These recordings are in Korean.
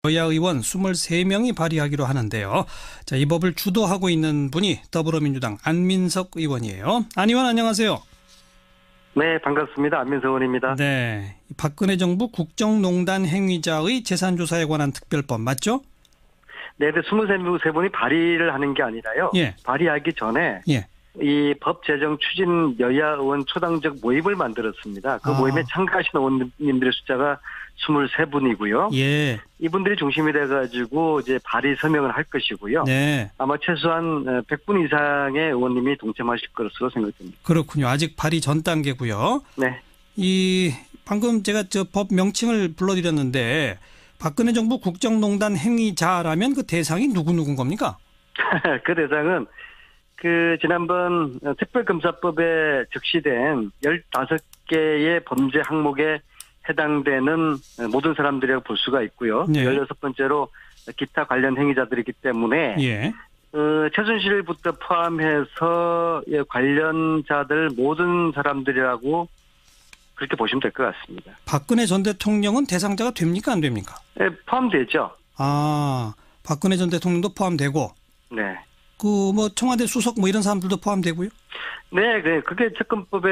여야 의원 23명이 발의하기로 하는데요. 자, 이 법을 주도하고 있는 분이 더불어민주당 안민석 의원이에요. 안 의원 안녕하세요. 네, 반갑습니다. 안민석 의원입니다. 네, 박근혜 정부 국정농단 행위자의 재산조사에 관한 특별법 맞죠? 네, 23분이 발의를 하는 게 아니라요. 예. 발의하기 전에 예. 이 법 제정 추진 여야 의원 초당적 모임을 만들었습니다. 그 모임에 참가하신 의원님들의 숫자가 23분이고요. 예. 이분들이 중심이 돼가지고 이제 발의 서명을 할 것이고요. 네. 아마 최소한 100분 이상의 의원님이 동참하실 것으로 생각됩니다. 그렇군요. 아직 발의 전 단계고요. 네. 방금 제가 저 법 명칭을 불러드렸는데 박근혜 정부 국정농단 행위자라면 그 대상이 누구인 겁니까? 그 대상은 지난번 특별검사법에 적시된 15개의 범죄 항목에 해당되는 모든 사람들이라고 볼 수가 있고요. 네. 16번째로 기타 관련 행위자들이기 때문에 예. 최순실부터 포함해서 관련자들 모든 사람들이라고 그렇게 보시면 될 것 같습니다. 박근혜 전 대통령은 대상자가 됩니까 안 됩니까? 네, 포함되죠. 박근혜 전 대통령도 포함되고 네. 청와대 수석 이런 사람들도 포함되고요? 네, 그게 특검법에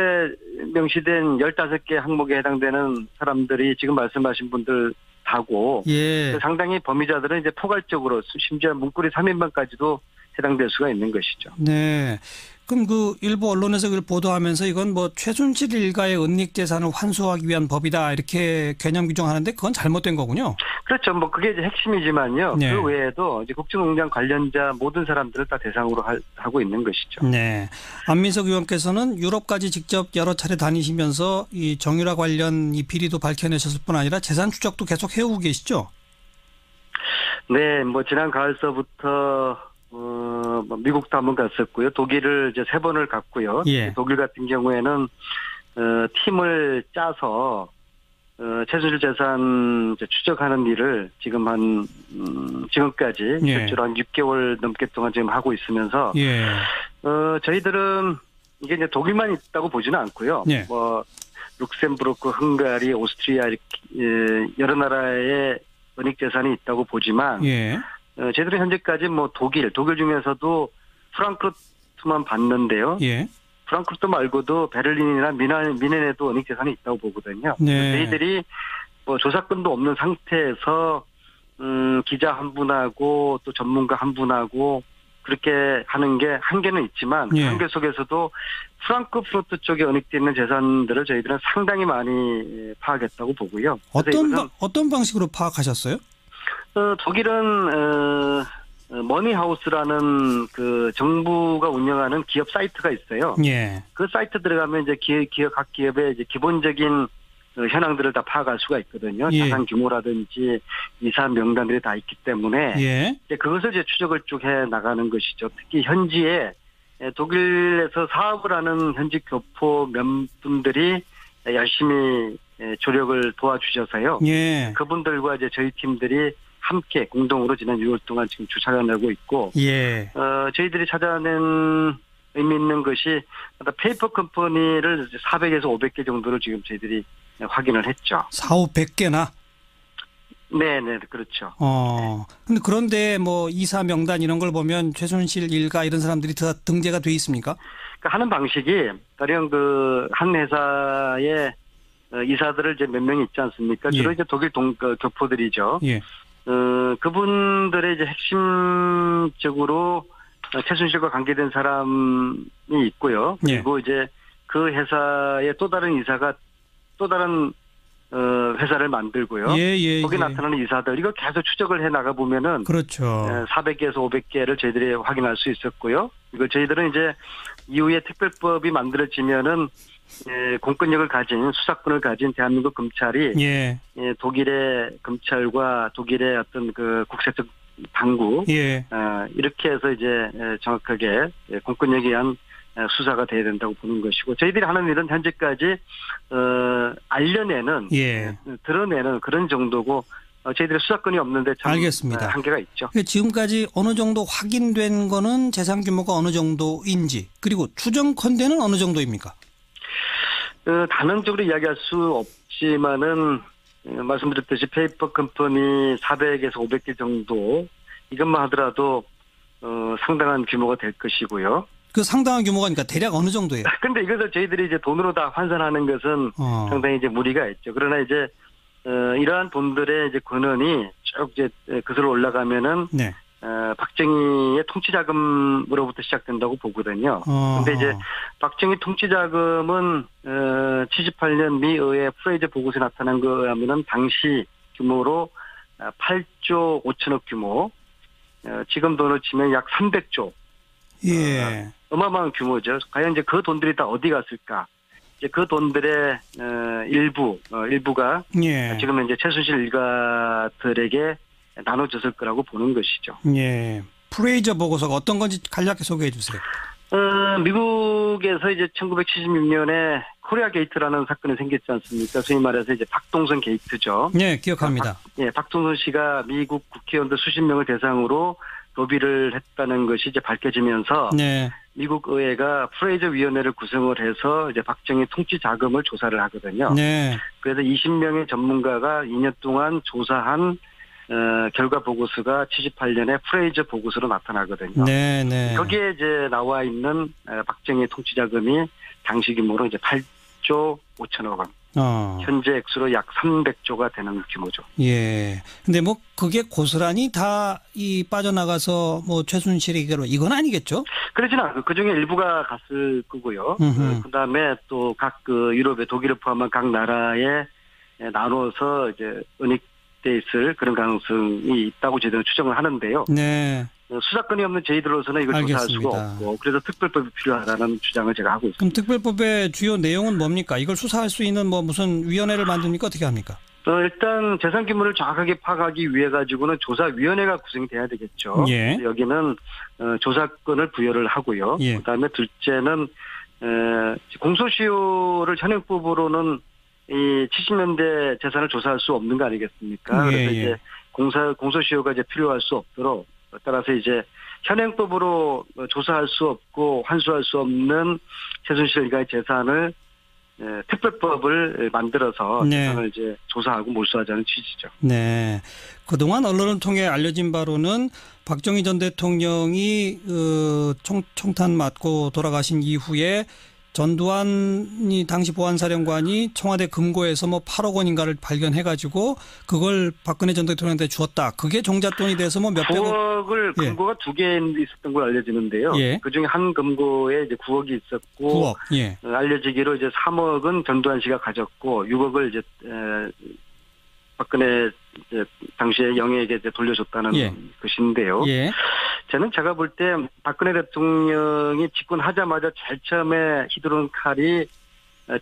명시된 15개 항목에 해당되는 사람들이 지금 말씀하신 분들 하고 예. 상당히 범위자들은 이제 포괄적으로 심지어 문고리 3인방까지도 해당될 수가 있는 것이죠. 네. 그럼 일부 언론에서 그걸 보도하면서 이건 최순실 일가의 은닉 재산을 환수하기 위한 법이다 이렇게 개념 규정하는데 그건 잘못된 거군요. 그렇죠. 그게 이제 핵심이지만요. 네. 그 외에도 이제 국정농단 관련자 모든 사람들을 다 대상으로 하고 있는 것이죠. 네. 안민석 의원께서는 유럽까지 직접 여러 차례 다니시면서 이 정유라 관련 이 비리도 밝혀내셨을 뿐 아니라 재산 추적도 계속 해오고 계시죠? 네, 지난 가을서부터 미국도 한번 갔었고요. 독일을 이제 3번을 갔고요. 예. 독일 같은 경우에는 팀을 짜서 최순실 재산 추적하는 일을 지금 지금까지 예. 실제로 한 6개월 넘게 동안 지금 하고 있으면서 예. 저희들은 이게 이제 독일만 있다고 보지는 않고요. 예. 룩셈부르크, 헝가리, 오스트리아 여러 나라의 은닉 재산이 있다고 보지만 예. 저희들은 현재까지 독일 중에서도 프랑크푸르트만 봤는데요. 예. 프랑크푸르트 말고도 베를린이나 미넨에도 은닉 재산이 있다고 보거든요. 네. 저희들이 조사권도 없는 상태에서 기자 한 분하고 또 전문가 한 분하고 그렇게 하는 게 한계는 있지만 예. 한계 속에서도 프랑크푸르트 쪽에 은닉되어 있는 재산들을 저희들은 상당히 많이 파악했다고 보고요. 어떤 방식으로 파악하셨어요? 독일은 머니하우스라는 정부가 운영하는 기업 사이트가 있어요. 예. 그 사이트 들어가면 이제 각 기업의 이제 기본적인 현황들을 다 파악할 수가 있거든요. 예. 자산 규모라든지 이사 명단들이 다 있기 때문에 예. 이제 그것을 이제 추적을 쭉 해 나가는 것이죠. 특히 현지에 독일에서 사업을 하는 현지 교포 몇 분들이 열심히 조력을 도와주셔서요. 예. 그분들과 이제 저희 팀들이 함께 공동으로 지난 6월 동안 지금 찾아내고 있고, 예. 저희들이 찾아낸 의미 있는 것이 페이퍼 컴퍼니를 400에서 500개 정도를 지금 저희들이 확인을 했죠. 400~500개나? 네네, 그렇죠. 그런데 이사 명단 이런 걸 보면 최순실 일가 이런 사람들이 다 등재가 돼 있습니까? 하는 방식이 가령 한 회사의 이사들을 이제 몇 명이 있지 않습니까? 주로 예. 이제 독일 교포들이죠. 예. 그분들의 이제 핵심적으로 최순실과 관계된 사람이 있고요. 그리고 이제 그 회사의 또 다른 이사가 또 다른 회사를 만들고요. 거기 나타나는 이사들 이거 계속 추적을 해 나가 보면은 그렇죠. 400개에서 500개를 저희들이 확인할 수 있었고요. 이거 저희들은 이제 이후에 특별법이 만들어지면은 공권력을 가진 수사권을 가진 대한민국 검찰이 독일의 검찰과 독일의 어떤 국세적 당국 이렇게 해서 이제 정확하게 공권력에 의한 수사가 돼야 된다고 보는 것이고 저희들이 하는 일은 현재까지 알려내는 드러내는 그런 정도고 저희들이 수사권이 없는데 참 알겠습니다. 한계가 있죠. 지금까지 어느 정도 확인된 거는 재산 규모가 어느 정도인지 그리고 추정컨대는 어느 정도입니까? 단언적으로 이야기할 수 없지만은 말씀드렸듯이 페이퍼 컴퍼니 400에서 500개 정도 이것만 하더라도 상당한 규모가 될 것이고요. 그 상당한 규모가 대략 어느 정도예요? 근데 이것을 저희들이 이제 돈으로 다 환산하는 것은 상당히 이제 무리가 있죠. 그러나 이제 이러한 돈들의 이제 권한이 쭉 이제 그슬러 올라가면은 네. 박정희의 통치자금으로부터 시작된다고 보거든요. 근데 이제 박정희 통치자금은 78년 미 의회 프레이저 보고서에 나타난 거에 하면은 당시 규모로 8조 5천억 규모, 지금 돈으로 치면 약 300조. 예. 어마어마한 규모죠. 과연 이제 그 돈들이 다 어디 갔을까? 이제 그 돈들의 일부가 예. 지금 이제 최순실 일가들에게 나눠졌을 거라고 보는 것이죠. 예. 프레이저 보고서가 어떤 건지 간략히 소개해 주세요. 미국에서 이제 1976년에 코리아 게이트라는 사건이 생겼지 않습니까? 소위 말해서 이제 박동선 게이트죠. 네, 기억합니다. 박동선 씨가 미국 국회의원들 수십 명을 대상으로 로비를 했다는 것이 이제 밝혀지면서 네. 미국 의회가 프레이저 위원회를 구성을 해서 이제 박정희 통치 자금을 조사를 하거든요. 네. 그래서 20명의 전문가가 2년 동안 조사한 결과 보고서가 78년에 프레이저 보고서로 나타나거든요. 네, 네. 거기에 이제 나와 있는 박정희 통치 자금이 당시 규모로 이제 8조 5천억 원. 현재 액수로 약 300조가 되는 규모죠. 예. 근데 뭐 그게 고스란히 다 빠져나가서 뭐 최순실에게로 이건 아니겠죠? 그렇지는 않고 그중에 일부가 갔을 거고요. 그다음에 또 각 유럽의 독일을 포함한 각 나라에 나눠서 이제 은닉돼 있을 그런 가능성이 있다고 저희들은 추정을 하는데요. 네. 수사권이 없는 저희들로서는 이걸 조사할 수가 없고 그래서 특별법이 필요하다는 주장을 제가 하고 있습니다. 그럼 특별법의 주요 내용은 뭡니까? 이걸 수사할 수 있는 뭐 무슨 위원회를 만듭니까? 어떻게 합니까? 일단 재산 규모를 정확하게 파악하기 위해 가지고는 조사위원회가 구성돼야 되겠죠. 예. 여기는 조사권을 부여를 하고요. 예. 그다음에 둘째는 공소시효를 현행법으로는 이 70년대 재산을 조사할 수 없는 거 아니겠습니까? 예, 그래서 이제 공소시효가 이제 필요할 수 없도록 따라서 이제 현행법으로 조사할 수 없고 환수할 수 없는 최순실 일가의 재산을 특별법을 만들어서 네. 재산을 이제 조사하고 몰수하자는 취지죠. 네. 그동안 언론을 통해 알려진 바로는 박정희 전 대통령이 총탄 맞고 돌아가신 이후에 전두환이 당시 보안사령관이 청와대 금고에서 뭐 8억 원인가를 발견해가지고 그걸 박근혜 전 대통령한테 주었다. 그게 종잣돈이 돼서 뭐 몇백억. 9억을 금고가 두 개 있었던 걸 알려지는데요. 예. 그중에 한 금고에 이제 9억이 있었고 9억. 예. 알려지기로 이제 3억은 전두환 씨가 가졌고 6억을 이제 박근혜 이제 당시에 영예에게 이제 돌려줬다는 예. 것인데요. 예. 저는 제가 볼 때 박근혜 대통령이 집권하자마자 제일 처음에 휘두른 칼이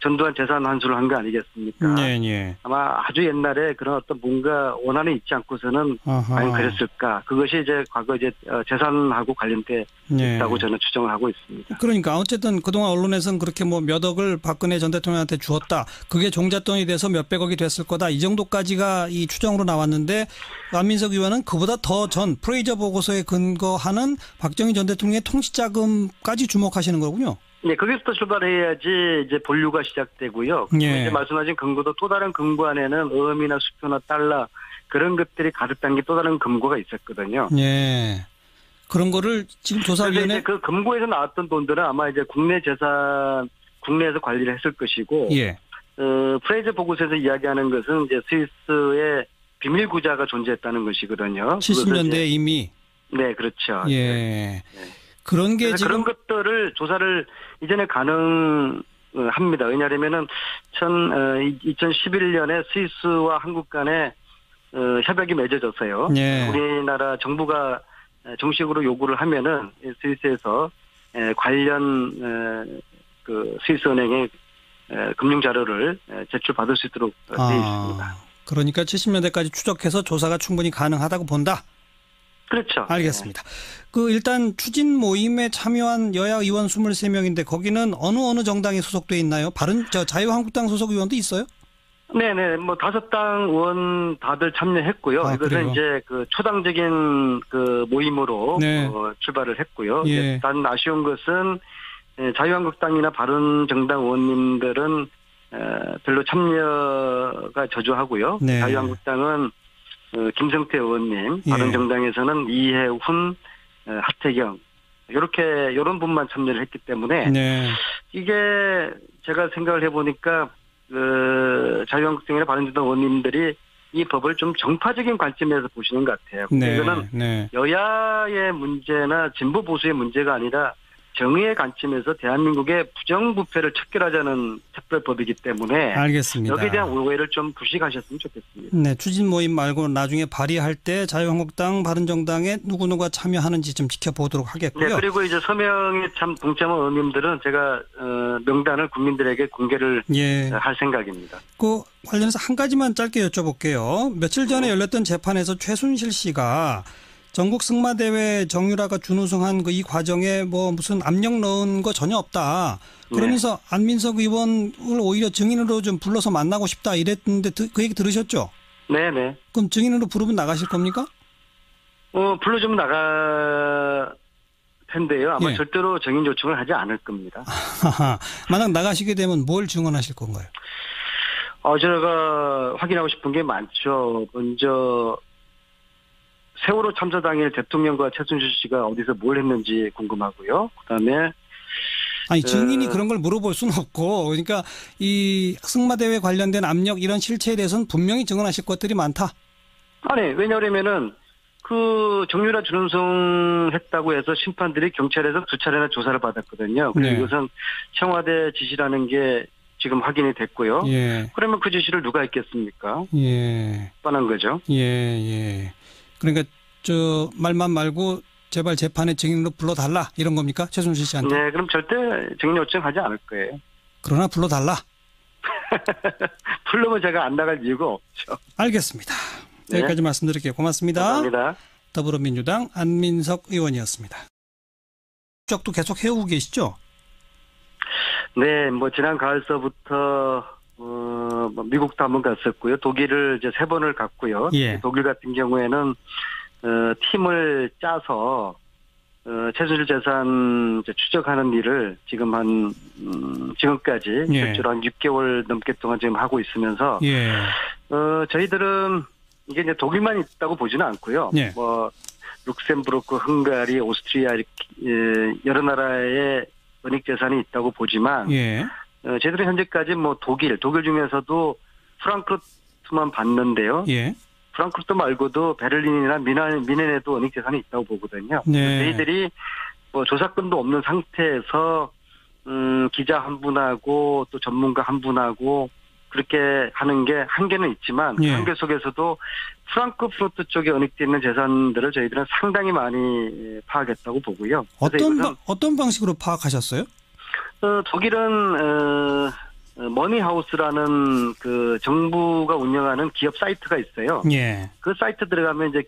전두환 재산 환수를 한 거 아니겠습니까? 네, 네. 아마 아주 옛날에 그런 어떤 뭔가 원한이 있지 않고서는 과연 그랬을까? 그것이 이제 과거 이제 재산하고 관련돼 있다고 저는 추정을 하고 있습니다. 그러니까 어쨌든 그동안 언론에서는 그렇게 뭐 몇 억을 박근혜 전 대통령한테 주었다. 그게 종잣돈이 돼서 몇백억이 됐을 거다. 이 정도까지가 이 추정으로 나왔는데 안민석 의원은 그보다 더 전 프레이저 보고서에 근거하는 박정희 전 대통령의 통치자금까지 주목하시는 거군요. 네, 거기서부터 출발해야지 이제 본류가 시작되고요. 예. 이제 말씀하신 근거도 또 다른 금고 안에는 어음이나 수표나 달러 그런 것들이 가득 담긴 또 다른 금고가 있었거든요. 예. 그런 거를 지금 조사위원회 이제 그 금고에서 나왔던 돈들은 아마 이제 국내 재산 국내에서 관리를 했을 것이고, 예. 프레이저 보고서에서 이야기하는 것은 이제 스위스의 비밀 구자가 존재했다는 것이거든요. 70년대에 이미. 네, 그렇죠. 예. 네. 그런 게 지금 그런 것들을 조사를 이전에 가능합니다. 왜냐하면은 2011년에 스위스와 한국 간에 협약이 맺어졌어요. 예. 우리나라 정부가 정식으로 요구를 하면은 스위스에서 관련 그 스위스 은행의 금융 자료를 제출받을 수 있도록 되어 있습니다. 그러니까 70년대까지 추적해서 조사가 충분히 가능하다고 본다. 그렇죠. 알겠습니다. 그 일단 추진 모임에 참여한 여야 의원 23명인데 거기는 어느 정당에 소속돼 있나요? 자유한국당 소속 의원도 있어요? 네네, 뭐 5당 의원 다들 참여했고요. 이것은 그래요? 이제 그 초당적인 그 모임으로 네. 출발을 했고요. 예. 단 아쉬운 것은 자유한국당이나 바른정당 의원님들은 별로 참여가 저조하고요. 네. 자유한국당은 김성태 의원님, 예. 바른정당에서는 이해훈, 하태경 이런 분만 참여를 했기 때문에 네. 이게 제가 생각을 해보니까 자유한국당이나 바른정당 의원님들이 이 법을 좀 정파적인 관점에서 보시는 것 같아요. 네. 이거는 네. 여야의 문제나 진보 보수의 문제가 아니라 정의의 관점에서 대한민국의 부정부패를 척결하자는 특별법이기 때문에 알겠습니다. 여기에 대한 오해를 좀 부식하셨으면 좋겠습니다. 네, 추진 모임 말고 나중에 발의할 때 자유한국당, 바른정당에 누구누가 참여하는지 좀 지켜보도록 하겠고요. 네, 그리고 이제 서명에 동참한 의원님들은 제가 명단을 국민들에게 공개를 할 생각입니다. 그 관련해서 한 가지만 짧게 여쭤볼게요. 며칠 전에 열렸던 재판에서 최순실 씨가 전국 승마대회 정유라가 준우승한 이 과정에 뭐 무슨 압력 넣은 거 전혀 없다. 그러면서 안민석 의원을 오히려 증인으로 좀 불러서 만나고 싶다 이랬는데 그 얘기 들으셨죠? 네네. 그럼 증인으로 부르면 나가실 겁니까? 불러주면 나갈 텐데요. 아마 절대로 증인 요청을 하지 않을 겁니다. 만약 나가시게 되면 뭘 증언하실 건가요? 제가 확인하고 싶은 게 많죠. 먼저 세월호 참사 당일 대통령과 최순실 씨가 어디서 뭘 했는지 궁금하고요. 그다음에 아니 증인이 그런 걸 물어볼 수는 없고 그러니까 이 승마대회 관련된 압력 이런 실체에 대해서는 분명히 증언하실 것들이 많다. 아니 왜냐하면은 그 정유라 준우승 했다고 해서 심판들이 경찰에서 2차례나 조사를 받았거든요. 그래서 이것은 청와대 지시라는 게 지금 확인이 됐고요. 그러면 그 지시를 누가 했겠습니까? 뻔한 거죠. 그러니까 저 말만 말고 제발 재판에 증인으로 불러달라 이런 겁니까? 최순실 씨한테. 네. 그럼 절대 증인 요청하지 않을 거예요. 그러나 불러달라. 부르면 제가 안 나갈 이유가 없죠. 알겠습니다. 여기까지 말씀드릴게요. 고맙습니다. 감사합니다. 더불어민주당 안민석 의원이었습니다. 쪽도 계속 해오고 계시죠? 네. 뭐 지난 가을서부터 미국도 한번 갔었고요. 독일을 이제 3번을 갔고요. 독일 같은 경우에는 팀을 짜서 최순실 재산 추적하는 일을 지금 지금까지 실제로 한 6개월 넘게 동안 지금 하고 있으면서 저희들은 이게 이제 독일만 있다고 보지는 않고요. 뭐 룩셈부르크, 헝가리, 오스트리아 이렇게 여러 나라의 은닉 재산이 있다고 보지만 저희들은 현재까지 뭐 독일 중에서도 프랑크푸르트만 봤는데요. 프랑크푸르트 말고도 베를린이나 미넨에도 은닉 재산이 있다고 보거든요. 저희들이 뭐 조사권도 없는 상태에서 기자 한 분하고 또 전문가 한 분하고 그렇게 하는 게 한계는 있지만 그 한계 속에서도 프랑크푸르트 쪽에 은닉되어 있는 재산들을 저희들은 상당히 많이 파악했다고 보고요. 어떤 방식으로 파악하셨어요? 독일은 머니하우스라는 그 정부가 운영하는 기업 사이트가 있어요. 그 사이트 들어가면 이제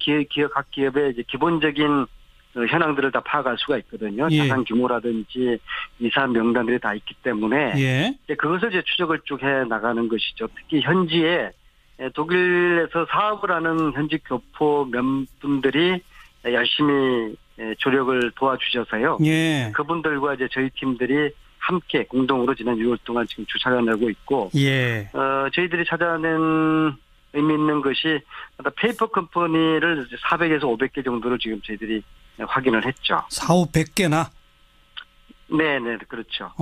각 기업의 이제 기본적인 현황들을 다 파악할 수가 있거든요. 자산 규모라든지 이사 명단들이 다 있기 때문에 이제 그것을 이제 추적을 쭉 해 나가는 것이죠. 특히 현지에 독일에서 사업을 하는 현지 교포 몇 분들이 열심히 조력을 도와주셔서요. 그분들과 이제 저희 팀들이 함께 공동으로 지난 6월 동안 지금 주차를 내고 있고, 저희들이 찾아낸 의미 있는 것이 페이퍼 컴퍼니를 400에서 500개 정도를 지금 저희들이 확인을 했죠. 400~500개나? 네네, 그렇죠.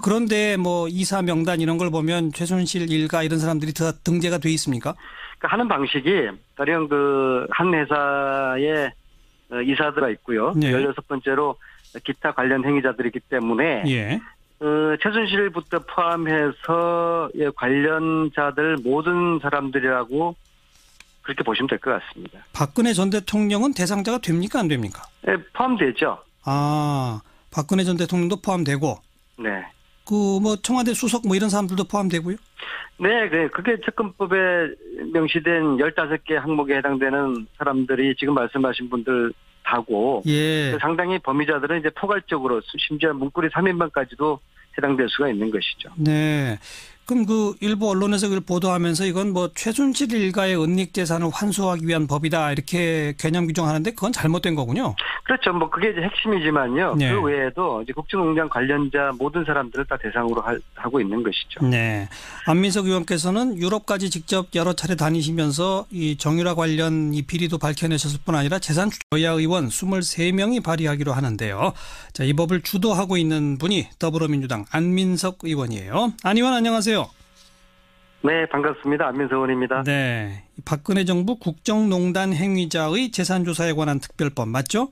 그런데 뭐 이사 명단 이런 걸 보면 최순실 일가 이런 사람들이 다 등재가 돼 있습니까? 그러니까 하는 방식이 가령 한 회사에 이사들이 있고요. 16번째로 기타 관련 행위자들이기 때문에 최순실부터 포함해서 관련자들 모든 사람들이라고 그렇게 보시면 될 것 같습니다. 박근혜 전 대통령은 대상자가 됩니까 안 됩니까? 네, 포함되죠. 박근혜 전 대통령도 포함되고. 그 뭐 청와대 수석 뭐 이런 사람들도 포함되고요? 네, 그게 특검법에 명시된 15개 항목에 해당되는 사람들이 지금 말씀하신 분들 하고 상당히 범위자들은 이제 포괄적으로 심지어 문고리 3인방까지도 해당될 수가 있는 것이죠. 네. 그럼 그 일부 언론에서 그걸 보도하면서 이건 뭐 최순실 일가의 은닉 재산을 환수하기 위한 법이다 이렇게 개념 규정하는데 그건 잘못된 거군요. 그렇죠. 뭐 그게 이제 핵심이지만요. 네. 그 외에도 이제 국정농단 관련자 모든 사람들을 다 대상으로 하고 있는 것이죠. 네. 안민석 의원께서는 유럽까지 직접 여러 차례 다니시면서 이 정유라 관련 이 비리도 밝혀내셨을 뿐 아니라 재산 여야 의원 23명이 발의하기로 하는데요. 자, 이 법을 주도하고 있는 분이 더불어민주당 안민석 의원이에요. 안 의원 안녕하세요. 네, 반갑습니다. 안민석 의원입니다. 네. 박근혜 정부 국정농단 행위자의 재산조사에 관한 특별법 맞죠?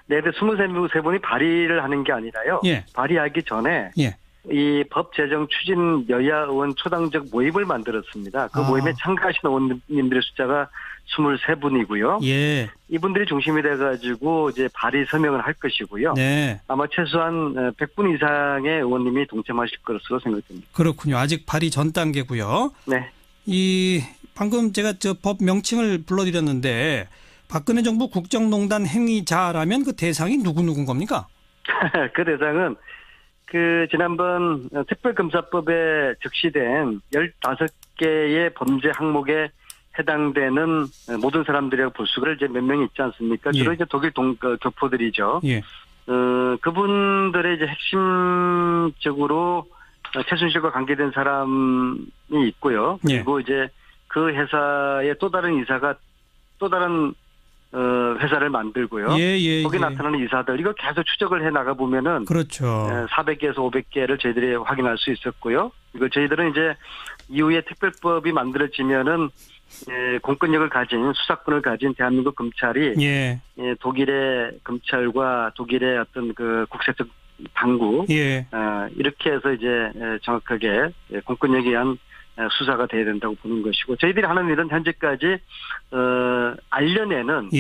네, 23분이 발의를 하는 게 아니라요. 예. 발의하기 전에 예. 이 법 제정 추진 여야 의원 초당적 모임을 만들었습니다. 그 모임에 참가하신 의원님들의 숫자가 23분이고요. 예. 이분들이 중심이 돼가지고 이제 발의 서명을 할 것이고요. 네. 아마 최소한 100분 이상의 의원님이 동참하실 것으로 생각됩니다. 그렇군요. 아직 발의 전 단계고요. 네. 이 방금 제가 저 법 명칭을 불러드렸는데 박근혜 정부 국정농단 행위자라면 그 대상이 누구누구인 겁니까? 그 대상은 그 지난번 특별검사법에 적시된 15개의 범죄 항목에 해당되는 모든 사람들이라고 볼 수가 이제 몇 명이 있지 않습니까? 주로 예. 이제 독일 교포들이죠. 예. 그분들의 이제 핵심적으로 최순실과 관계된 사람이 있고요. 그리고 이제 그 회사의 또 다른 이사가 또 다른 회사를 만들고요. 거기 나타나는 이사들 이거 계속 추적을 해 나가 보면은 그렇죠. 400개에서 500개를 저희들이 확인할 수 있었고요. 이거 저희들은 이제 이후에 특별법이 만들어지면은 공권력을 가진 수사권을 가진 대한민국 검찰이 독일의 검찰과 독일의 어떤 그 국세적 당국 이렇게 해서 이제 정확하게 공권력에 의한 수사가 돼야 된다고 보는 것이고 저희들이 하는 일은 현재까지 알려내는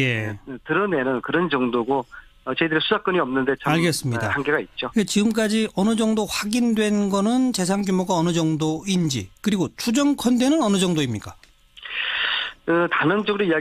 드러내는 그런 정도고 저희들이 수사권이 없는데 참 알겠습니다. 한계가 있죠. 지금까지 어느 정도 확인된 거는 재산 규모가 어느 정도인지 그리고 추정컨대는 어느 정도입니까? 단언적으로 이야기